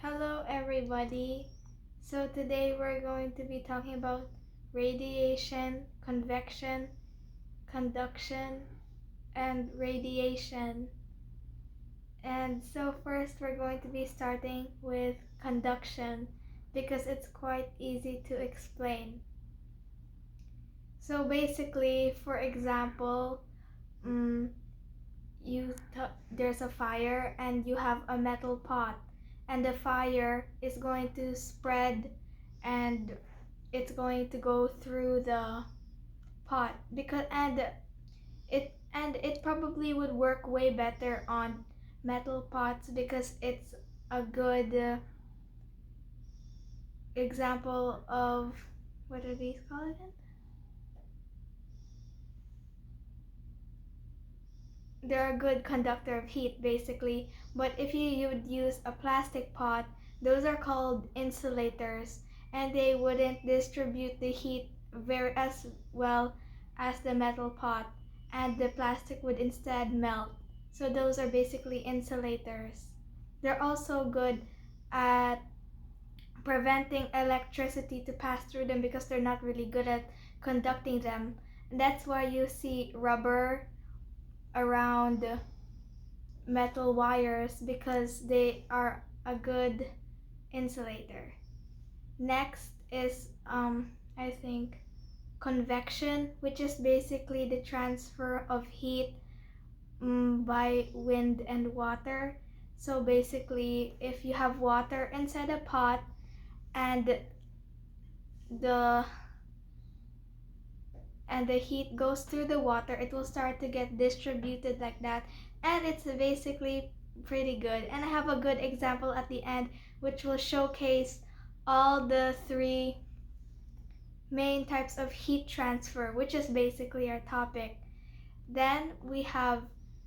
Hello everybody. So today we're going to be talking about radiation, convection, conduction, and radiation. And so first we're going to be starting with conduction because it's quite easy to explain. So basically, for example, there's a fire and you have a metal pot, and the fire is going to spread and it's going to go through the pot because it probably would work way better on metal pots because it's a good example of what are these called again? They're a good conductor of heat basically. But if you would use a plastic pot, those are called insulators, and they wouldn't distribute the heat very as well as the metal pot, and the plastic would instead melt. So those are basically insulators. They're also good at preventing electricity to pass through them because they're not really good at conducting them. And that's why you see rubber around metal wires because they are a good insulator. Next is I think convection, which is basically the transfer of heat by wind and water. So basically, if you have water inside a pot and the the heat goes through the water, it will start to get distributed like that, and it's basically pretty good. And I have a good example at the end which will showcase all the three main types of heat transfer, which is basically our topic. Then we have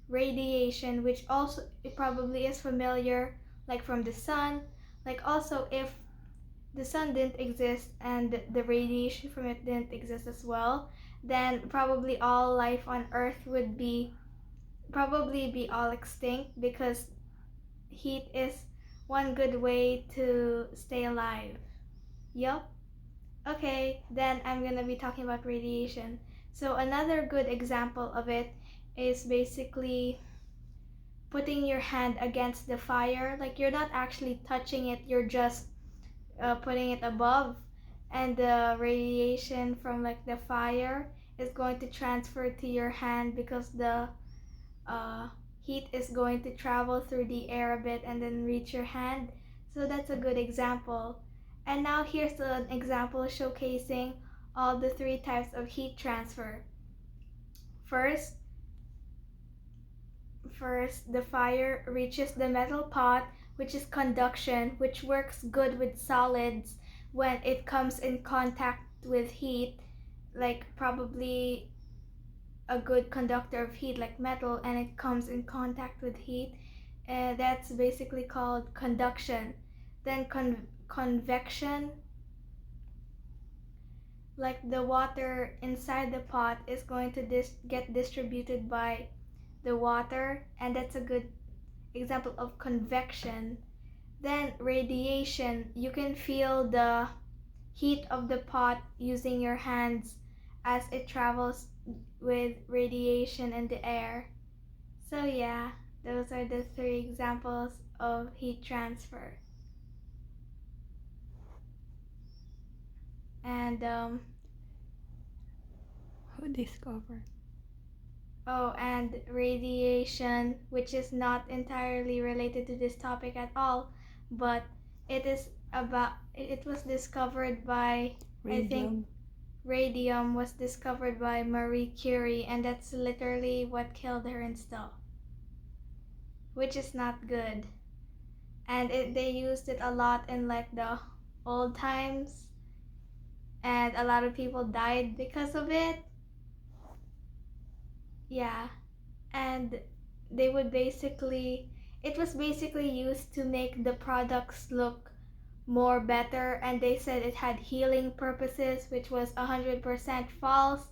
radiation, which also it probably is familiar, like from the sun. Like also, if the sun didn't exist and the radiation from it didn't exist as well, then probably all life on earth would probably be all extinct because heat is one good way to stay alive. Yup. Okay, then I'm gonna be talking about radiation. So another good example of it is basically putting your hand against the fire. Like you're not actually touching it, you're just putting it above, and the radiation from like the fire is going to transfer to your hand because the uh, heat is going to travel through the air a bit and then reach your hand. So that's a good example. And now here's an example showcasing all the three types of heat transfer. First, the fire reaches the metal pot, which is conduction, which works good with solids when it comes in contact with heat, like probably a good conductor of heat like metal, and it comes in contact with heat. That's basically called conduction. Then convection, like the water inside the pot is going to get distributed by the water, and that's a good example of convection. Then radiation, you can feel the heat of the pot using your hands as it travels with radiation in the air. So yeah, those are the three examples of heat transfer. And Who discovered? and radiation, which is not entirely related to this topic at all, but it was discovered by, I think, radium was discovered by Marie Curie, and that's literally what killed her and stuff, which is not good. And they used it a lot in like the old times, and a lot of people died because of it. Yeah, and they would basically it was basically used to make the products look more better, and they said it had healing purposes, which was 100% false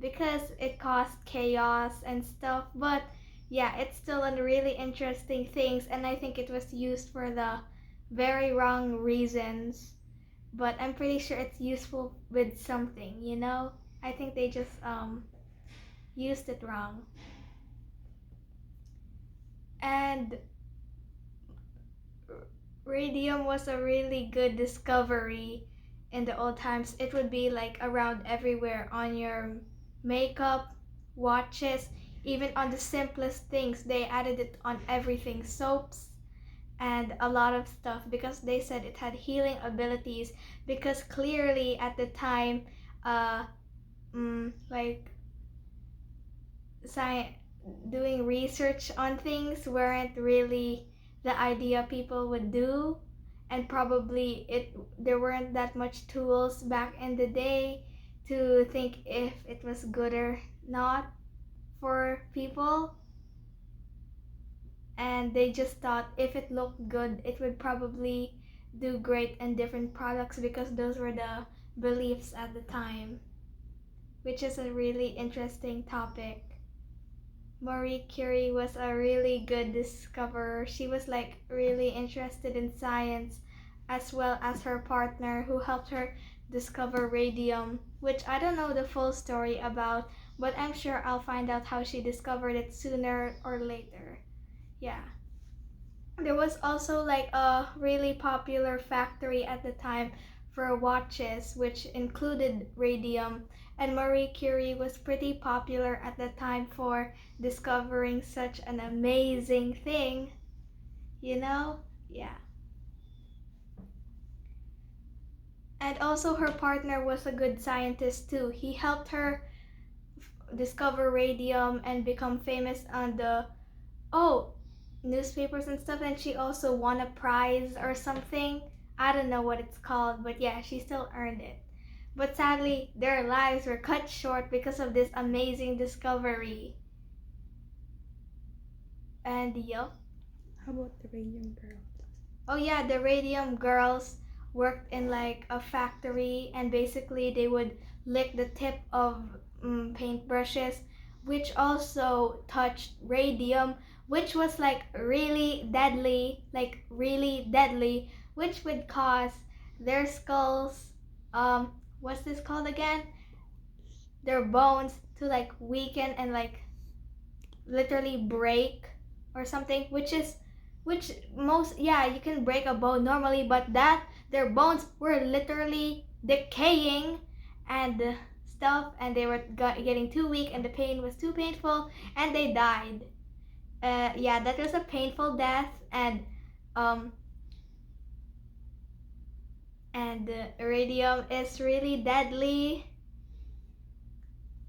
because it caused chaos and stuff. But yeah, it's still a really interesting things, and I think it was used for the very wrong reasons, but I'm pretty sure it's useful with something, you know? I think they just used it wrong. And radium was a really good discovery in the old times. It would be like around everywhere on your makeup, watches, even on the simplest things. They added it on everything, soaps and a lot of stuff, because they said it had healing abilities, because clearly at the time like science doing research on things weren't really the idea people would do, and probably there weren't that much tools back in the day to think if it was good or not for people, and they just thought if it looked good it would probably do great in different products, because those were the beliefs at the time, which is a really interesting topic. Marie Curie was a really good discoverer. She was like really interested in science, as well as her partner who helped her discover radium, which I don't know the full story about, but I'm sure I'll find out how she discovered it sooner or later. Yeah. There was also like a really popular factory at the time for watches, which included radium, and Marie Curie was pretty popular at the time for discovering such an amazing thing, you know? Yeah. And also her partner was a good scientist too. He helped her discover radium and become famous on the oh newspapers and stuff, and she also won a prize or something. I don't know what it's called, but yeah, she still earned it. But sadly, their lives were cut short because of this amazing discovery. And yup. How about the Radium Girls? Oh yeah, the Radium Girls worked in like a factory, and basically they would lick the tip of paintbrushes, which also touched radium, which was like really deadly, which would cause their skulls, what's this called again? Their bones to like weaken and like literally break or something, which most, yeah, you can break a bone normally, but that their bones were literally decaying and stuff, and they were getting too weak, and the pain was too painful, and they died. Yeah, that was a painful death, um and iridium is really deadly,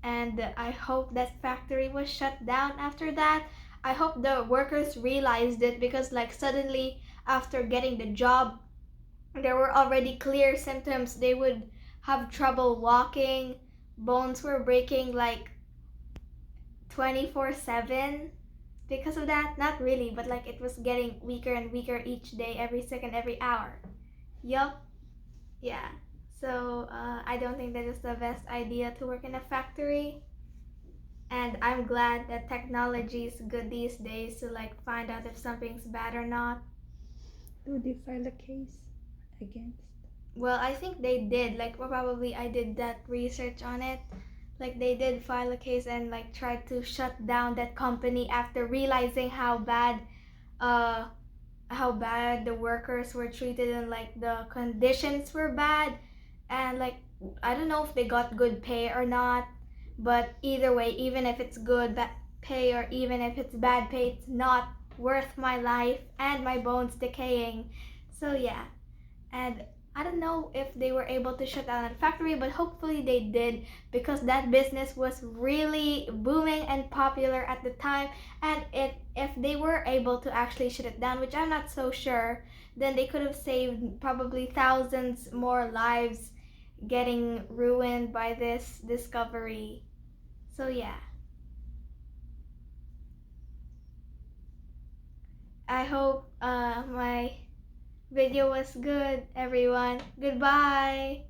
and I hope that factory was shut down after that. I hope the workers realized it, because like suddenly after getting the job there were already clear symptoms. They would have trouble walking, bones were breaking like 24/7 because of that. Not really, but like it was getting weaker and weaker each day, every second, every hour. Yup. Yeah. So I don't think that is the best idea to work in a factory. And I'm glad that technology is good these days to like find out if something's bad or not. Do they file a case against? Well, I think they did. Like, well, probably I did that research on it. Like, they did file a case and like tried to shut down that company after realizing uh, how bad the workers were treated, and like the conditions were bad, and like I don't know if they got good pay or not, but either way, even if it's good pay or even if it's bad pay, it's not worth my life and my bones decaying. So yeah, and I don't know if they were able to shut down that factory, but hopefully they did, because that business was really booming and popular at the time. And if they were able to actually shut it down, which I'm not so sure, then they could have saved probably thousands more lives getting ruined by this discovery. So yeah, I hope my video was good, everyone. Goodbye.